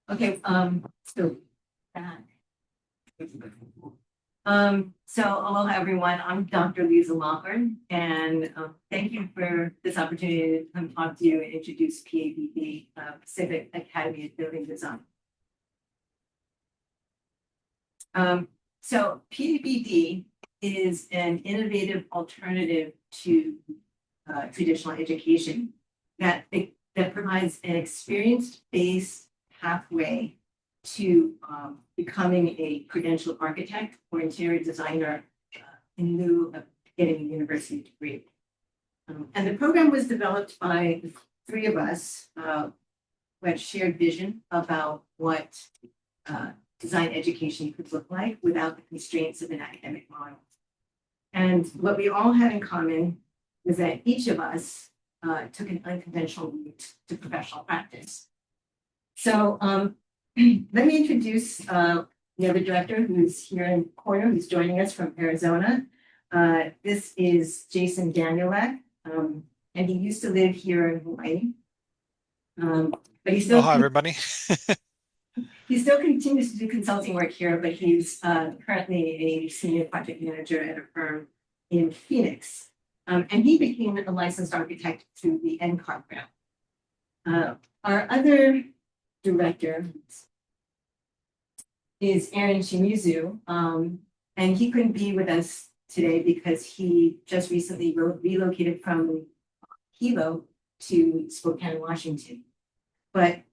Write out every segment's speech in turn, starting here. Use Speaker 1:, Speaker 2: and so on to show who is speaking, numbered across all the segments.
Speaker 1: Okay, so back. So aloha everyone, I'm Dr. Liza Lockard, and thank you for this opportunity to come talk to you and introduce PABD, Pacific Academy of Building Design. So PABD is an innovative alternative to traditional education that provides an experience-based pathway to becoming a credentialed architect or interior designer in lieu of getting a university degree. And the program was developed by the three of us who had shared vision about what design education could look like without the constraints of an academic model. And what we all had in common was that each of us took an unconventional route to professional practice. So let me introduce the other director who's here in the corner, who's joining us from Arizona. This is Jason Danielak, and he used to live here in Hawaii. But he still
Speaker 2: hi, everybody.
Speaker 1: he still continues to do consulting work here, but he's currently a senior project manager at a firm in Phoenix. And he became a licensed architect through the NCAR grant. Our other director is Aaron Shimizu, and he couldn't be with us today because he just recently relocated from Hilo to Spokane, Washington. But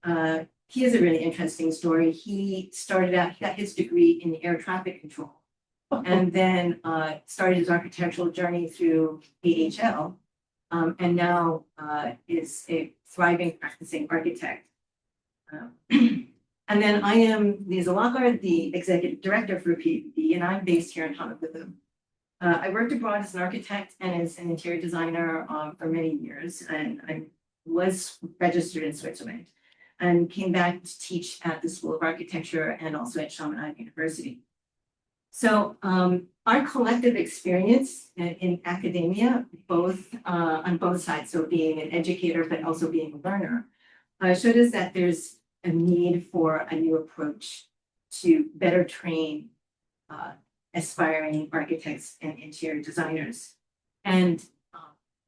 Speaker 1: he has a really interesting story. He got his degree in air traffic control, and then started his architectural journey through AHL, and now is a thriving practicing architect. And then I am Liza Lockard, the executive director for PABD, and I'm based here in Honolulu. I worked abroad as an architect and as an interior designer for many years, and I was registered in Switzerland and came back to teach at the School of Architecture and also at Chaminade University. So our collective experience in academia, both on both sides, so being an educator but also being a learner, showed us that there's a need for a new approach to better train aspiring architects and interior designers. And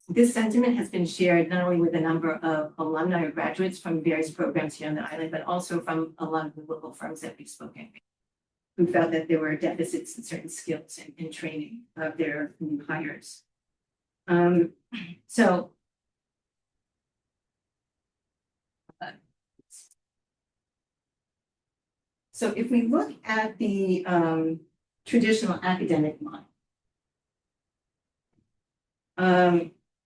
Speaker 1: this sentiment has been shared not only with a number of alumni or graduates from various programs here on the island, but also from a lot of the local firms that we've spoken with, who felt that there were deficits in certain skills in training of their new hires. So if we look at the traditional academic model,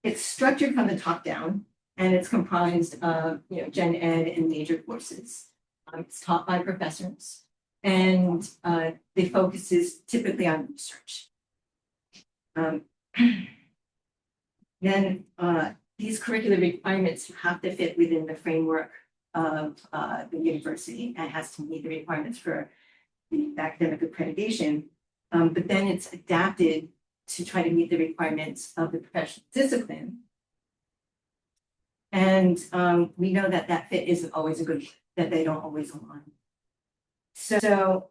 Speaker 1: it's structured from the top down, and it's comprised of gen ed and major courses. It's taught by professors, and the focus is typically on research. Then these curricular requirements have to fit within the framework of the university and has to meet the requirements for the academic accreditation, but then it's adapted to try to meet the requirements of the professional discipline. And we know that that fit isn't always a good fit, that they don't always align. So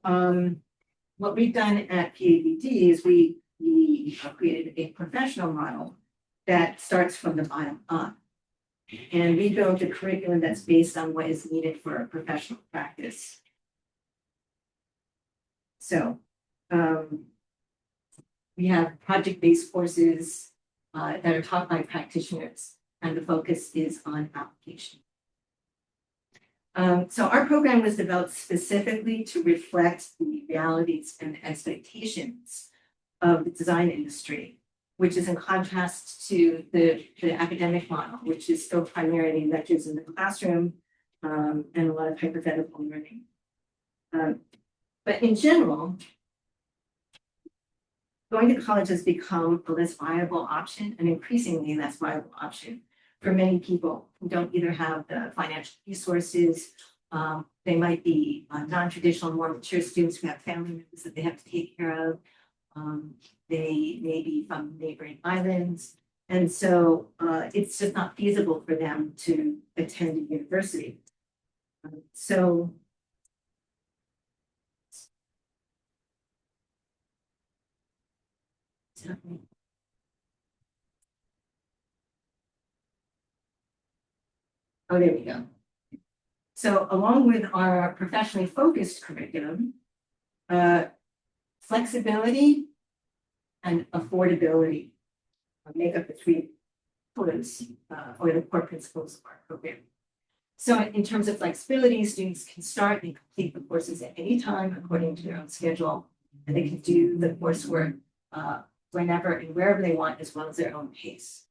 Speaker 1: what we've done at PABD is we created a professional model that starts from the bottom up. And we built a curriculum that's based on what is needed for professional practice. So we have project-based courses that are taught by practitioners, and the focus is on application. So our program was developed specifically to reflect the realities and expectations of the design industry, which is in contrast to the academic model, which is still primarily lectures in the classroom and a lot of hypothetical learning. But in general, going to college has become a less viable option, an increasingly less viable option for many people who don't either have the financial resources. They might be non-traditional, more mature students who have family members that they have to take care of. They may be from neighboring islands. And so it's just not feasible for them to attend a university. So happening? Oh, there we go. So along with our professionally focused curriculum, flexibility and affordability make up the three pillars or the core principles of our program. So in terms of flexibility, students can start and complete the courses at any time according to their own schedule, and they can do the coursework whenever and wherever they want, as well as their own pace.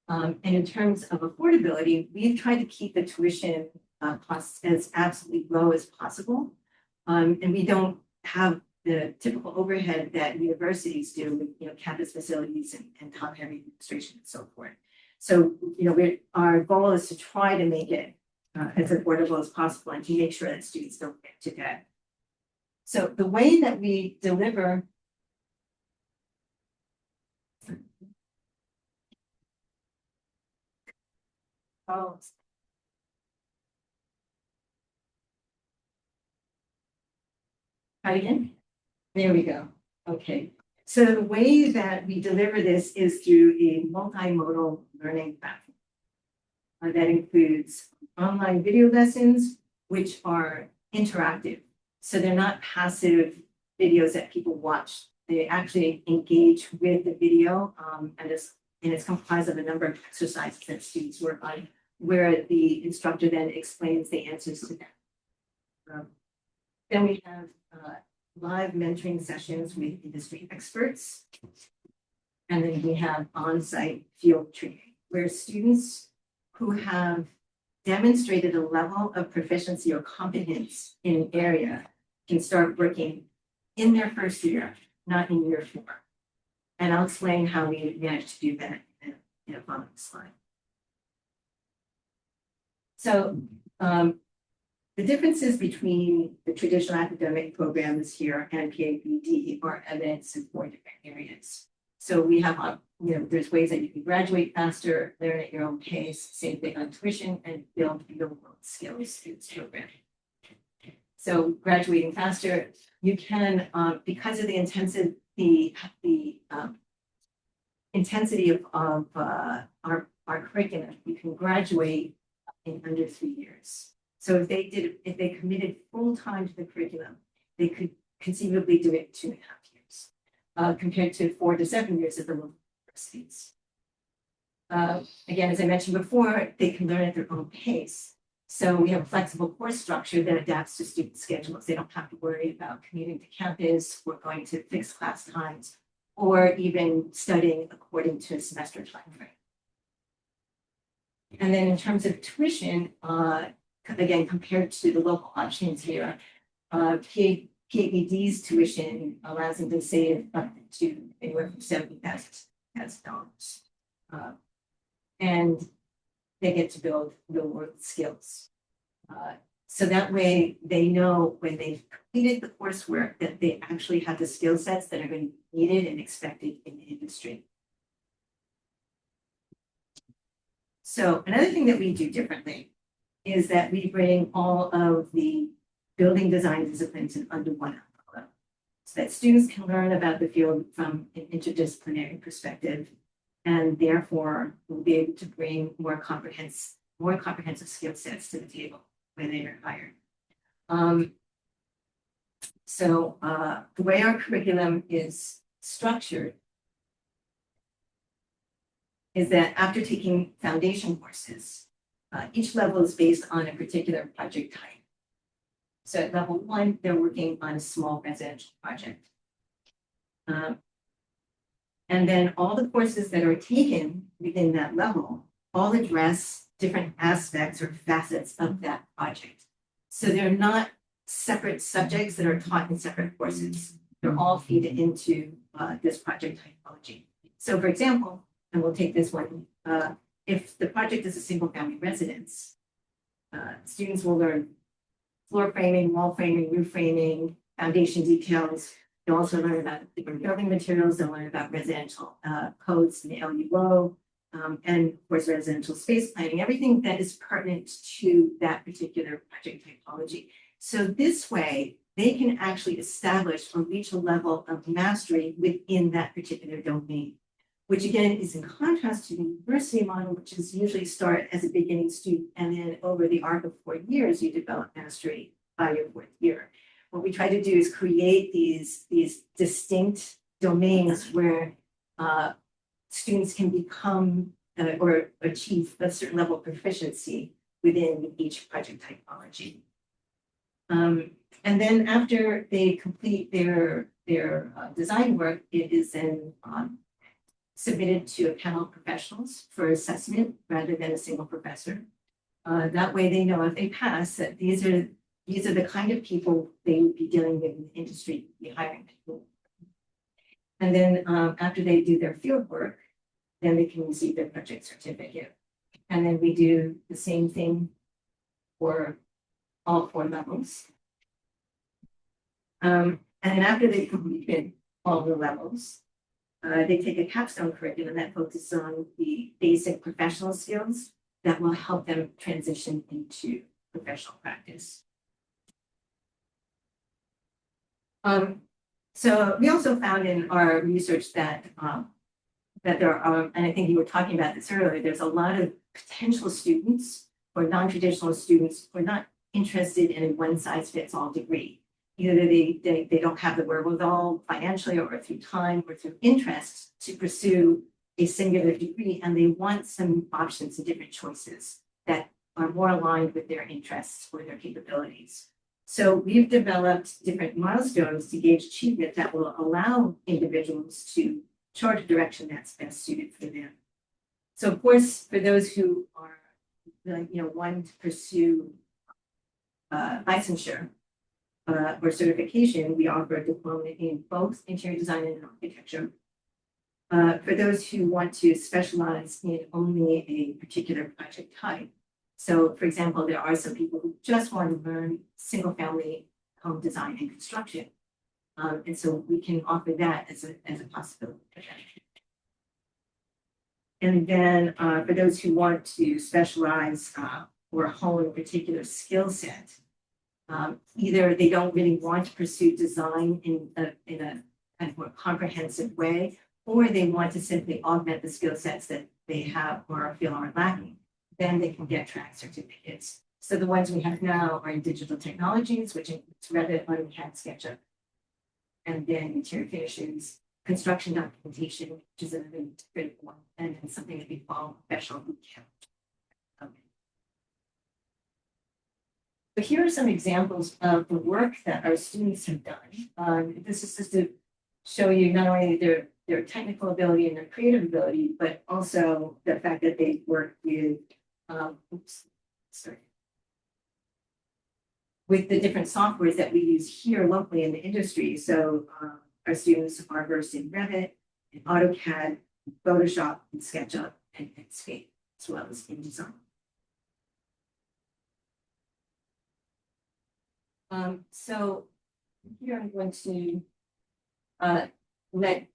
Speaker 1: And in terms of affordability, we've tried to keep the tuition costs as absolutely low as possible. And we don't have the typical overhead that universities do with, campus facilities and top-heavy administration and so forth. So, our goal is to try to make it as affordable as possible and to make sure that students don't get to debt. So the way that we deliver try again. There we go. Okay. So the way that we deliver this is through a multimodal learning platform that includes online video lessons, which are interactive. So they're not passive videos that people watch. They actually engage with the video, and it's comprised of a number of exercises that students work on, where the instructor then explains the answers to them. Then we have live mentoring sessions with industry experts. And then we have on-site field training, where students who have demonstrated a level of proficiency or competence in an area can start working in their first year, not in year 4. And I'll explain how we managed to do that in a following slide. So the differences between the traditional academic programs here and PABD are evidenced in 4 different areas. So we have, there's ways that you can graduate faster, learn at your own pace, same thing on tuition, and build real-world skills through this program. So graduating faster, you can, because of the intensity of our curriculum, you can graduate in under 3 years. So if they committed full time to the curriculum, they could conceivably do it 2.5 years, compared to 4 to 7 years at the local universities. Again, as I mentioned before, they can learn at their own pace. So we have a flexible course structure that adapts to student schedules. They don't have to worry about commuting to campus or going to fixed class times, or even studying according to a semester time frame. And then in terms of tuition, again, compared to the local options here, PABD's tuition allows them to save up to anywhere from $70,000. And they get to build real-world skills. So that way they know when they've completed the coursework that they actually have the skill sets that are going to be needed and expected in the industry. So another thing that we do differently is that we bring all of the building design disciplines under one umbrella, so that students can learn about the field from an interdisciplinary perspective, and therefore will be able to bring more comprehensive skill sets to the table when they are hired. So the way our curriculum is structured is that after taking foundation courses, each level is based on a particular project type. So at level 1, they're working on a small residential project. And then all the courses that are taken within that level all address different aspects or facets of that project. So they're not separate subjects that are taught in separate courses. They're all feed into this project typology. So for example, and we'll take this one, if the project is a single family residence, students will learn floor framing, wall framing, roof framing, foundation details. They'll also learn about different building materials. They'll learn about residential codes and the LUO, and of course, residential space planning, everything that is pertinent to that particular project typology. So this way, they can actually establish or reach a level of mastery within that particular domain, which again is in contrast to the university model, which is usually start as a beginning student, and then over the arc of 4 years, you develop mastery by your 4th year. What we try to do is create these distinct domains where students can become or achieve a certain level of proficiency within each project typology. And then after they complete their design work, it is then submitted to a panel of professionals for assessment rather than a single professor. That way they know if they pass that these are the kind of people they would be dealing with in the industry, be hiring people. And then after they do their field work, then they can receive their project certificate. And then we do the same thing for all 4 levels. And then after they've completed all the levels, they take a capstone curriculum that focuses on the basic professional skills that will help them transition into professional practice. So we also found in our research that there are, and I think you were talking about this earlier, there's a lot of potential students or non-traditional students who are not interested in a one-size-fits-all degree. Either they don't have the wherewithal financially or through time or through interest to pursue a singular degree, and they want some options and different choices that are more aligned with their interests or their capabilities. So we've developed different milestones to gauge achievement that will allow individuals to chart a direction that's best suited for them. So of course, for those who are wanting to pursue licensure or certification, we offer a diploma in both interior design and architecture. For those who want to specialize in only a particular project type. So for example, there are some people who just want to learn single family home design and construction. And so we can offer that as a possibility. And then for those who want to specialize or hone a particular skill set, either they don't really want to pursue design in a kind of more comprehensive way, or they want to simply augment the skill sets that they have or feel are lacking, then they can get track certificates. So the ones we have now are in digital technologies, which includes Revit, AutoCAD, SketchUp, and then interior finishes, construction documentation, which is another critical one, and then something that we call professional boot camp. So here are some examples of the work that our students have done. This is just to show you not only their technical ability and their creative ability, but also the fact that they work with with the different softwares that we use here locally in the industry. So our students are versed in Revit, in AutoCAD, Photoshop, and SketchUp, and Inkscape, as well as InDesign. So here I'm going to let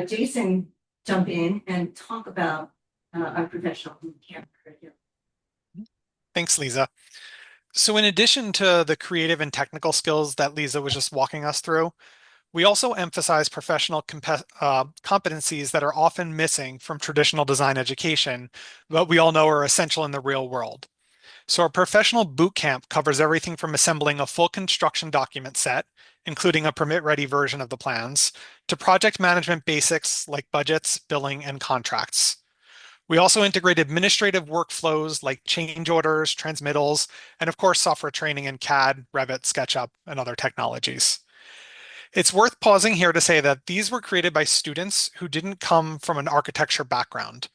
Speaker 1: Jason jump in and talk about our professional boot camp curriculum.
Speaker 2: Thanks, Liza. So in addition to the creative and technical skills that Liza was just walking us through, we also emphasize professional competencies that are often missing from traditional design education, but we all know are essential in the real world. So our professional boot camp covers everything from assembling a full construction document set, including a permit-ready version of the plans, to project management basics like budgets, billing, and contracts. We also integrate administrative workflows like change orders, transmittals, and of course, software training in CAD, Revit, SketchUp, and other technologies. It's worth pausing here to say that these were created by students who didn't come from an architecture background.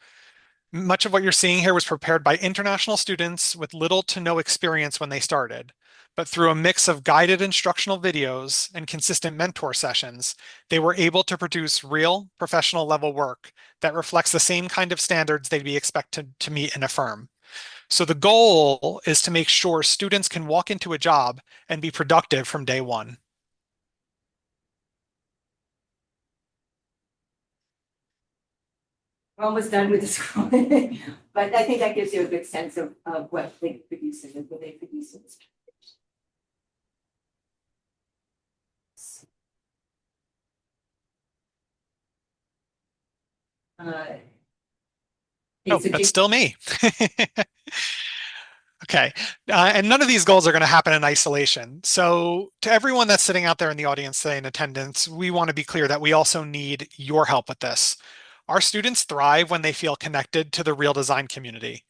Speaker 2: Much of what you're seeing here was prepared by international students with little to no experience when they started. But through a mix of guided instructional videos and consistent mentor sessions, they were able to produce real professional level work that reflects the same kind of standards they'd be expected to meet in a firm. So the goal is to make sure students can walk into a job and be productive from day one.
Speaker 1: We're almost done with this, but I think that gives you a good sense of what they produce and what they produce in this.
Speaker 2: Oh,
Speaker 1: so
Speaker 2: that's still me. Okay. And none of these goals are going to happen in isolation. So to everyone that's sitting out there in the audience today in attendance, we want to be clear that we also need your help with this. Our students thrive when they feel connected to the real design community.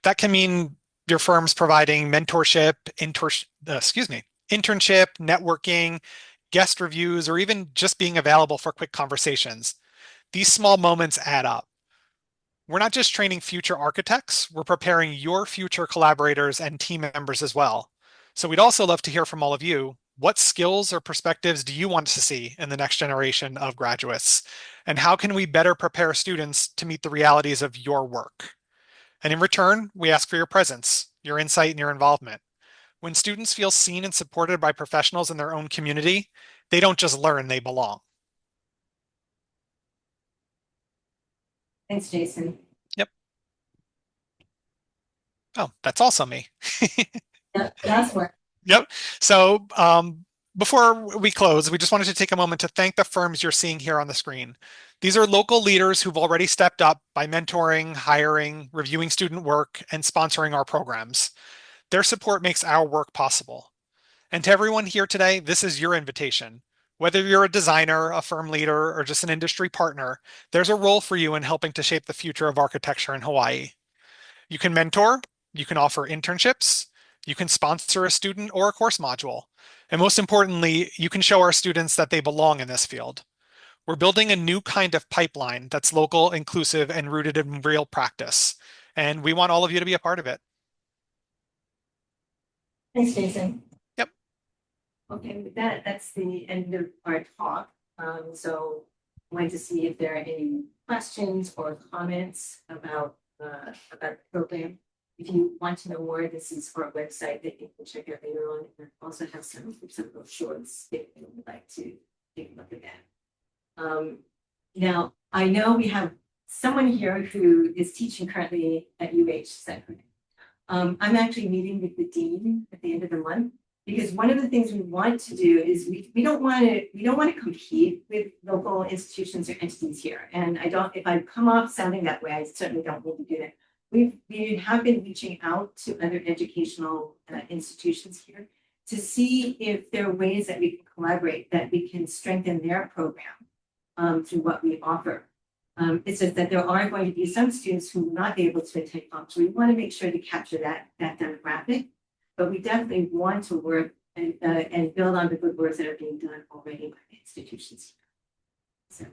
Speaker 2: That can mean your firm's providing mentorship, internship, networking, guest reviews, or even just being available for quick conversations. These small moments add up. We're not just training future architects, we're preparing your future collaborators and team members as well. So we'd also love to hear from all of you. What skills or perspectives do you want to see in the next generation of graduates? And how can we better prepare students to meet the realities of your work? And in return, we ask for your presence, your insight, and your involvement. When students feel seen and supported by professionals in their own community, they don't just learn, they belong.
Speaker 1: Thanks, Jason.
Speaker 2: Yep. Oh, that's also me.
Speaker 1: That's work.
Speaker 2: Yep. So before we close, we just wanted to take a moment to thank the firms you're seeing here on the screen. These are local leaders who've already stepped up by mentoring, hiring, reviewing student work, and sponsoring our programs. Their support makes our work possible. And to everyone here today, this is your invitation. Whether you're a designer, a firm leader, or just an industry partner, there's a role for you in helping to shape the future of architecture in Hawaii. You can mentor, you can offer internships, you can sponsor a student or a course module. And most importantly, you can show our students that they belong in this field. We're building a new kind of pipeline that's local, inclusive, and rooted in real practice. And we want all of you to be a part of it.
Speaker 1: Thanks, Jason.
Speaker 2: Yep.
Speaker 1: Okay, with that, that's the end of our talk. So I wanted to see if there are any questions or comments about the program. If you want to know more, this is our website that you can check out later on. And I also have some shorts if you would like to take a look at that. Now, I know we have someone here who is teaching currently at UH, is that correct? I'm actually meeting with the dean at the end of the month, because one of the things we want to do is we don't want to compete with local institutions or entities here. And if I come off sounding that way, I certainly don't need to do that. We have been reaching out to other educational institutions here to see if there are ways that we can collaborate, that we can strengthen their program through what we offer. It's just that there are going to be some students who will not be able to attend comp. So we want to make sure to capture that demographic, but we definitely want to work and build on the good work that are being done already by the institutions.